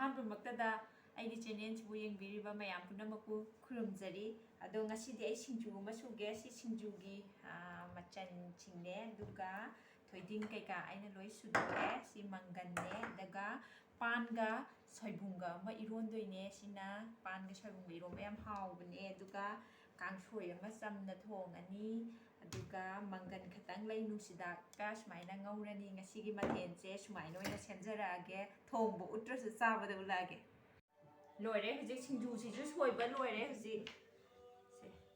ꯑꯍꯥꯟꯕꯃꯛꯇꯗ ꯑꯩꯒꯤ ꯆꯦꯅꯦꯜꯁꯤꯕꯨ ꯌꯦꯡꯕꯤꯔꯤꯕ ꯃꯌꯥꯝ ꯄꯨꯝꯅꯃꯛꯄꯨ ꯈꯨꯔꯨꯝꯖꯔꯤ ꯑꯗꯣ ꯉꯁꯤꯗꯤ ꯑꯩ ꯁꯤꯡꯖꯨ ꯑꯃ ꯁꯨꯒꯦ ꯁꯤ ꯁꯤꯡꯖꯨꯒꯤ ꯃꯆꯜꯁꯤꯡꯅꯦ ꯑꯗꯨꯒ ꯊꯣꯏꯗꯤꯡ ꯀꯩꯀꯥ ꯑꯩꯅ ꯂꯣꯏ ꯁꯨꯗꯣꯛꯑꯦ ꯁꯤ ꯃꯪꯒꯟꯅꯦ ꯑꯗꯨꯒ ꯄꯥꯟꯒ ꯁꯣꯏꯕꯨꯝꯒ ꯑꯃꯏꯔꯣꯟꯗꯣꯏꯅꯦ ꯁꯤꯅ ꯄꯥꯟꯒ ꯁꯣꯏꯕꯨꯝꯒ ꯏꯔꯣꯟꯕ ꯌꯥꯝ ꯍꯥꯎꯕꯅꯦ ꯑꯗꯨꯒ ꯀꯥꯡꯁꯣꯏ ꯑꯃ ꯆꯝꯅ ꯊꯣꯡꯉꯅꯤ ꯑꯗꯨꯒ ꯃꯪꯒꯟ ꯈꯛꯇꯪ ꯂꯩ ꯅꯨꯡꯁꯤꯗꯥꯛꯀ ꯁꯨꯃꯥꯏꯅ ꯉꯧꯔꯅꯤ ꯉꯁꯤꯒꯤ ꯃꯊꯦꯜꯁꯦ ꯁꯨꯃꯥꯏꯅ ꯑꯣꯏꯅ ꯁꯦꯝꯖꯔꯛꯑꯒꯦ ꯊꯣꯡꯕ ꯎꯠꯇ꯭ꯔꯁꯨ ꯆꯥꯕꯗ ꯎꯠꯂꯛꯑꯒꯦ ꯂꯣꯏꯔꯦ ꯍꯧꯖꯤꯛ ꯁꯤꯡꯖꯨꯁꯤꯁꯨ ꯁꯣꯏꯕ ꯂꯣꯏꯔꯦ ꯍꯧꯖꯤꯛ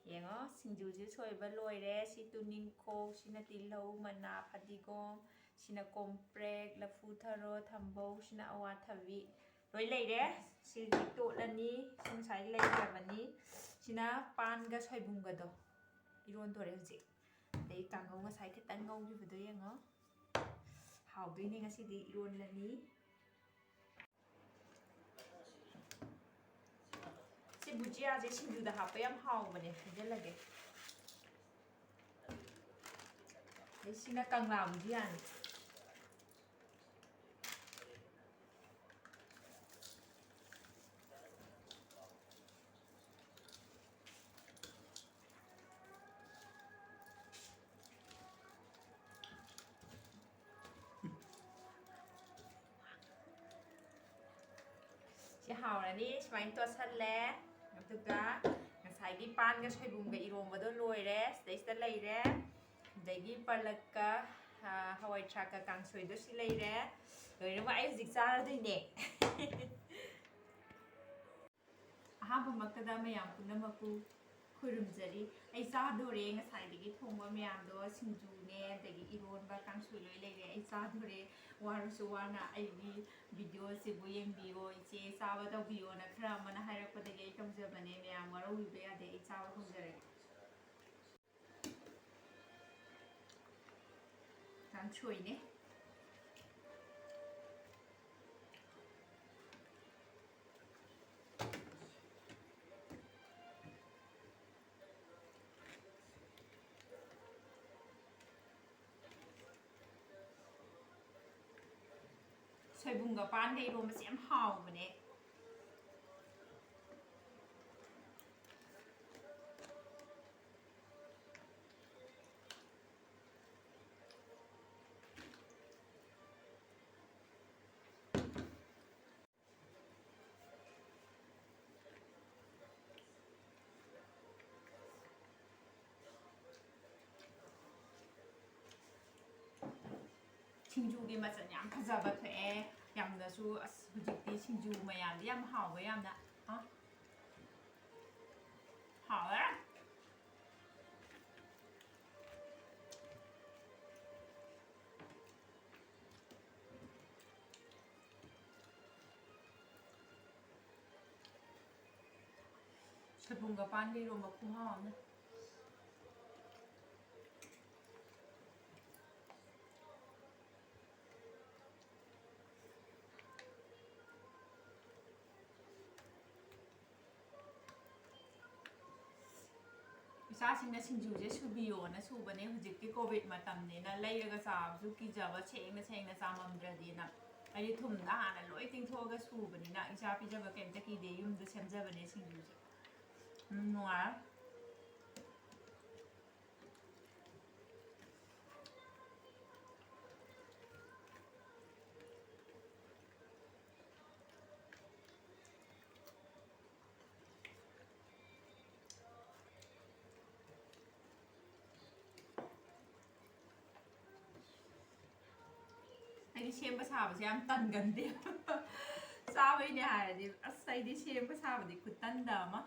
ꯁꯦ ꯌꯦꯡꯉꯣ ꯁꯤꯡꯖꯨꯁꯤꯁꯨ ꯁꯣꯏꯕ ꯂꯣꯏꯔꯦ ꯁꯤ ꯇꯨꯅꯤꯡꯈꯣꯛ ꯁꯤꯅ ꯇꯤꯜꯍꯧ ꯃꯅꯥ ꯐꯗꯤꯒꯣꯝ ꯁꯤꯅ ꯀꯣꯝꯄ꯭ꯔꯦꯛ ꯂꯐꯨ ꯊꯔꯣ ꯊꯝꯕꯧ ꯁꯤꯅ ꯑꯋꯥꯊꯕꯤ ꯂꯣꯏ ꯂꯩꯔꯦ ꯁꯤꯗꯤ ꯇꯣꯠꯂꯅꯤ ꯁꯤ ꯉꯁꯥꯏ ꯂꯩꯈ꯭ꯔꯕꯅꯤ ꯁꯤꯅ ꯄꯥꯟꯒ ꯁꯣꯏꯕꯨꯝꯒꯗꯣ ꯏꯔꯣꯟꯗꯣꯔꯦ ꯍꯧꯖꯤꯛ ꯑꯗꯩ ꯀꯥꯡꯍꯧ ꯉꯁꯥꯏ ꯈꯤꯇꯪ ꯉꯧꯈꯤꯕꯗꯣ ꯌꯦꯡꯉꯣ ꯍꯥꯎꯗꯣꯏꯅꯦ ꯉꯁꯤꯗꯤ ꯏꯔꯣꯜꯂꯅꯤ ꯁꯤ ꯕꯨꯖꯤꯌꯥꯁꯦ ꯁꯤꯡꯖꯨꯗ ꯍꯥꯞꯄ ꯌꯥꯝ ꯍꯥꯎꯕꯅꯦ ꯍꯥꯏꯖꯜꯂꯒꯦ ꯑꯗꯩ ꯁꯤꯅ ꯀꯪꯂꯥ ꯕꯨꯖꯤꯌꯥꯅꯤ ꯁꯤ ꯍꯥꯎꯔꯅꯤ ꯁꯨꯃꯥꯏꯅ ꯇꯣꯠꯁꯜꯂꯦ ꯑꯗꯨꯒ ꯉꯁꯥꯏꯒꯤ ꯄꯥꯟꯒ ꯁꯣꯏꯕꯨꯝꯒ ꯏꯔꯣꯝꯕꯗꯣ ꯂꯣꯏꯔꯦ ꯁꯤꯗꯩꯁꯤꯗ ꯂꯩꯔꯦ ꯑꯗꯒꯤ ꯄꯂꯛꯀ ꯍꯋꯥꯏ ꯊ꯭ꯔꯥꯛꯀ ꯀꯥꯡꯁꯣꯏꯗꯣ ꯁꯤ ꯂꯩꯔꯦ ꯂꯣꯏꯅꯃꯛ ꯑꯩ ꯍꯧꯖꯤꯛ ꯆꯥꯔꯗꯣꯏꯅꯦ ꯑꯍꯥꯟꯕꯃꯛꯇꯗ ꯃꯌꯥꯝ ꯄꯨꯝꯅꯃꯛꯄꯨ ꯈꯨꯔꯨꯝꯖꯔꯤ ꯑꯩ ꯆꯥꯗꯣꯔꯦ ꯉꯁꯥꯏꯗꯒꯤ ꯊꯣꯡꯕ ꯃꯌꯥꯝꯗꯣ ꯁꯤꯡꯖꯨꯅꯦ ꯑꯗꯒꯤ ꯏꯔꯣꯟꯕ ꯀꯥꯡꯁꯣꯏ ꯂꯣꯏ ꯂꯩꯔꯦ ꯑꯩ ꯆꯥꯗꯣꯔꯦ ꯋꯥꯔꯁꯨ ꯋꯥꯅ ꯑꯩꯒꯤ ꯚꯤꯗꯤꯑꯣꯁꯤꯕꯨ ꯌꯦꯡꯕꯤꯌꯣ ꯏꯆꯦ ꯆꯥꯕ ꯇꯧꯕꯤꯌꯣꯅ ꯈꯔ ꯑꯃꯅ ꯍꯥꯏꯔꯛꯄꯗꯒꯤ ꯑꯩ ꯇꯧꯖꯕꯅꯦ ꯃꯌꯥꯝ ꯋꯥꯔꯧꯕꯤꯕ ꯌꯥꯗꯦ ꯑꯩ ꯆꯥꯕ ꯍꯧꯖꯔꯒꯦ ꯀꯥꯡꯁꯣꯏꯅꯦ ꯁꯣꯏꯕꯨꯝꯒ ꯄꯥꯟꯒ ꯏꯔꯣꯝꯕꯁꯦ ꯌꯥꯝ ꯍꯥꯎꯕꯅꯦ ꯁꯤꯡꯖꯨꯒꯤ ꯃꯆꯜ ꯌꯥꯝ ꯐꯖꯕ ꯊꯣꯛꯑꯦ ꯌꯥꯝꯅꯁꯨ ꯑꯁ ꯍꯧꯖꯤꯛꯇꯤ ꯁꯤꯡꯖꯨ ꯃꯌꯥꯝꯗꯤ ꯌꯥꯝ ꯍꯥꯎꯕ ꯌꯥꯝꯅ ꯍꯥꯎꯋꯦ ꯁꯣꯏꯕꯨꯝꯒ ꯄꯥꯟꯒ ꯏꯔꯣꯝꯕ ꯈꯨꯍꯥꯎ ꯑꯃ ꯏꯆꯥꯁꯤꯡꯅ ꯁꯤꯡꯖꯨꯁꯦ ꯁꯨꯕꯤꯌꯣꯅ ꯁꯨꯕꯅꯦ ꯍꯧꯖꯤꯛꯇꯤ ꯀꯣꯚꯤꯗ ꯃꯇꯝꯅꯤꯅ ꯂꯩꯔꯒ ꯆꯥꯕꯁꯨ ꯀꯤꯖꯕ ꯁꯦꯡꯅ ꯁꯦꯡꯅ ꯆꯥꯃꯝꯗ꯭ꯔꯗꯤꯅ ꯑꯩꯗꯤ ꯊꯨꯝꯗ ꯍꯥꯟꯅ ꯂꯣꯏ ꯇꯤꯡꯊꯣꯛꯑꯒ ꯁꯨꯕꯅꯤꯅ ꯏꯆꯥ ꯄꯤꯖꯕ ꯀꯩꯝꯇ ꯀꯤꯗꯦ ꯌꯨꯝꯗ ꯁꯦꯝꯖꯕꯅꯦ ꯁꯤꯡꯖꯨꯁꯦ ꯅꯨꯡꯉꯥꯏ ꯑꯩꯗꯤ ꯁꯦꯝꯕ ꯁꯥꯕꯁꯦ ꯌꯥꯝ ꯇꯟꯒꯟꯗꯦ ꯆꯥꯕꯩꯅꯦ ꯍꯥꯏꯔꯗꯤ ꯑꯁ ꯑꯩꯗꯤ ꯁꯦꯝꯕ ꯁꯥꯕꯗꯤ ꯈꯨꯇꯟꯗ ꯑꯃ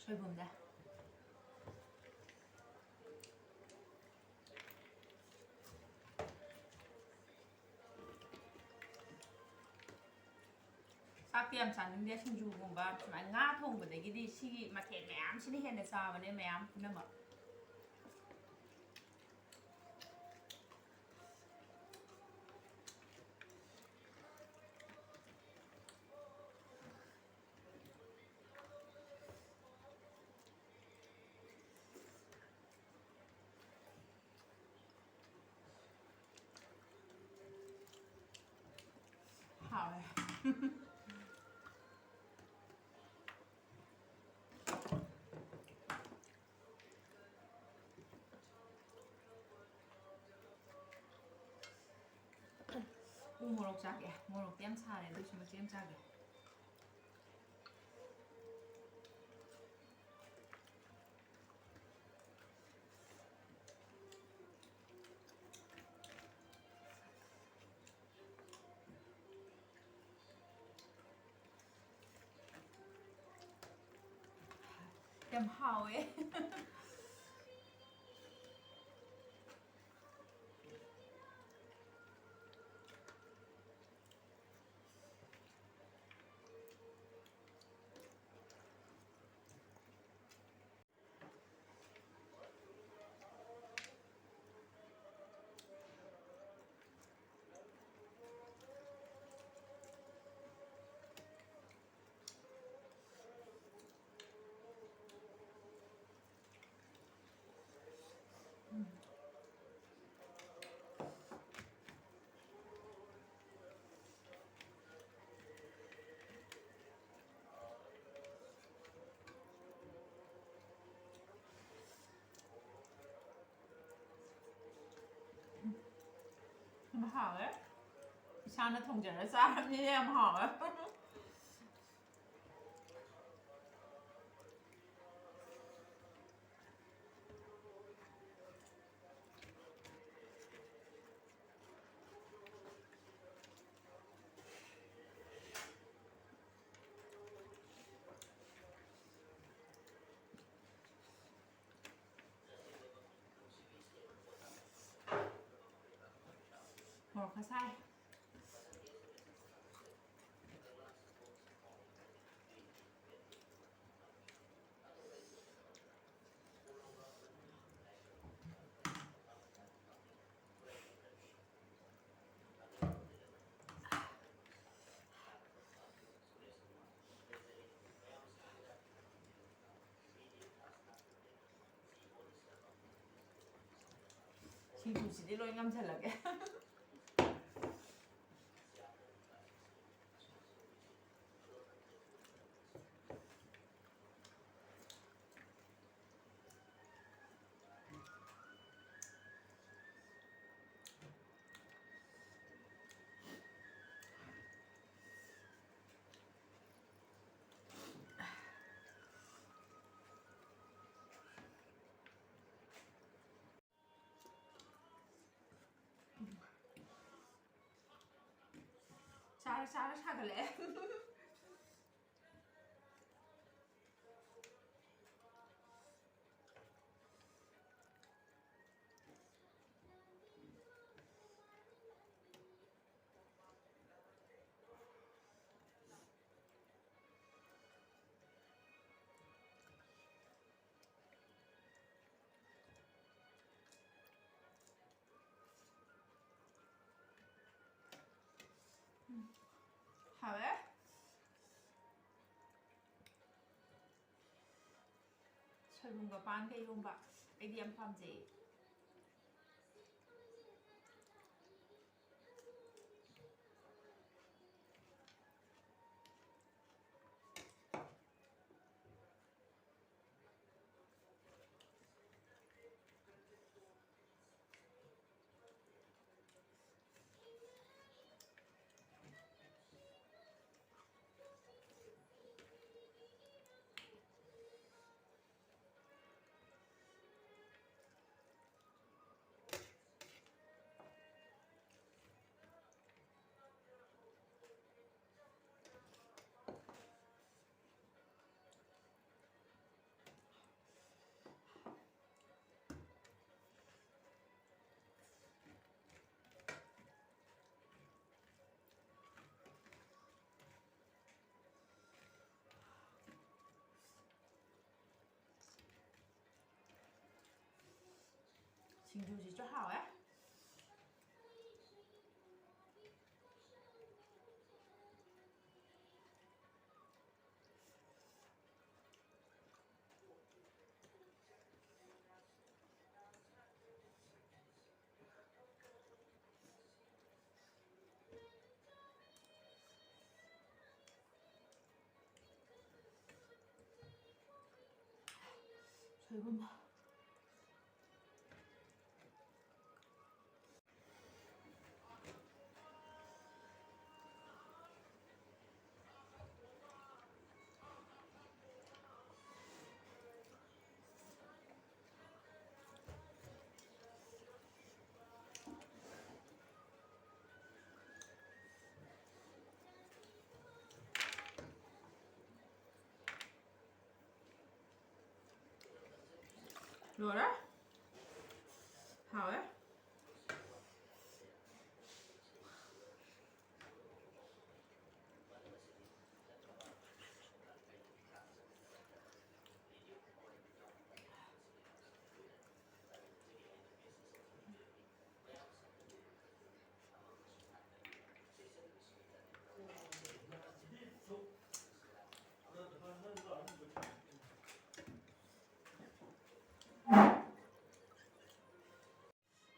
ꯁꯣꯏꯕꯨꯝꯗ ꯆꯥꯛꯇꯤ ꯌꯥꯝ ꯆꯥꯅꯤꯡꯗꯦ ꯁꯤꯡꯖꯨꯒꯨꯝꯕ ꯁꯨꯃꯥꯏꯅ ꯉꯥ ꯊꯣꯡꯕꯗꯒꯤꯗꯤ ꯁꯤꯒꯤ ꯃꯊꯦꯜ ꯃꯌꯥꯝꯁꯤꯅ ꯍꯦꯟꯅ ꯆꯥꯕꯅꯦ ꯃꯌꯥꯝ ꯄꯨꯝꯅꯃꯛ ꯍꯥꯎꯋꯦ ꯎ ꯃꯣꯔꯣꯛ ꯆꯥꯒꯦ ꯃꯣꯔꯣꯛꯇꯤ ꯌꯥꯝ ꯁꯥꯔꯦ ꯑꯗꯨꯏꯁꯨ ꯃꯆꯦ ꯑꯃ ꯆꯥꯒꯦ ꯌꯥꯝ ꯍꯥꯎꯋꯦ ꯌꯥꯝ ꯍꯥꯎꯋꯦ ꯏꯁꯥꯅ ꯊꯣꯡꯖꯔ ꯆꯥꯔꯕꯅꯤꯅ ꯌꯥꯝ ꯍꯥꯎꯋꯦ ꯃꯣꯔꯣꯛ ꯈꯔ ꯁꯥꯏ ꯁꯤꯡꯖꯨꯁꯤꯗꯤ ꯂꯣꯏ ꯉꯝꯁꯤꯜꯂꯒꯦ ꯆꯥꯔ ꯆꯥꯔ ꯁꯥꯒꯠꯂꯛꯑꯦ ꯍꯥꯎꯋꯦ ꯁꯣꯏꯕꯨꯝꯒ ꯄꯥꯟꯒ ꯏꯔꯣꯝꯕ ꯑꯩꯗꯤ ꯌꯥꯝ ꯄꯥꯝꯖꯩ ꯁꯤꯡꯖꯨꯁꯤꯁꯨ ꯍꯥꯎꯋꯦ 소금 뭐래? 하왜?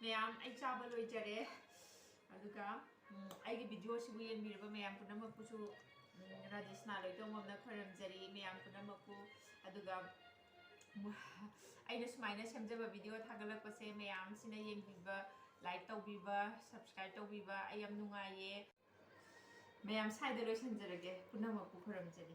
ꯃꯌꯥꯝ ꯑꯩ ꯆꯥꯕ ꯂꯣꯏꯖꯔꯦ ꯑꯗꯨꯒ ꯑꯩꯒꯤ ꯚꯤꯗꯤꯑꯣꯁꯤꯕꯨ ꯌꯦꯡꯕꯤꯔꯤꯕ ꯃꯌꯥꯝ ꯄꯨꯝꯅꯃꯛꯄꯨꯁꯨ ꯔꯥꯙꯦꯁꯅꯥ ꯂꯩꯇꯣꯡꯕꯝꯅ ꯈꯣꯏꯔꯝꯖꯔꯤ ꯃꯌꯥꯝ ꯄꯨꯝꯅꯃꯛꯄꯨ ꯑꯗꯨꯒ ꯑꯩꯅ ꯁꯨꯃꯥꯏꯅ ꯁꯦꯝꯖꯕ ꯚꯤꯗꯤꯑꯣ ꯊꯥꯒꯠꯂꯛꯄꯁꯦ ꯃꯌꯥꯝꯁꯤꯅ ꯌꯦꯡꯕꯤꯕ ꯂꯥꯏꯛ ꯇꯧꯕꯤꯕ ꯁꯕꯁꯀ꯭ꯔꯥꯏꯕ ꯇꯧꯕꯤꯕ ꯑꯩ ꯌꯥꯝ ꯅꯨꯡꯉꯥꯏꯌꯦ ꯃꯌꯥꯝ ꯁ꯭ꯋꯥꯏꯗ ꯂꯣꯏꯁꯤꯟꯖꯔꯒꯦ ꯄꯨꯝꯅꯃꯛꯄꯨ ꯈꯣꯏꯔꯝꯖꯔꯤ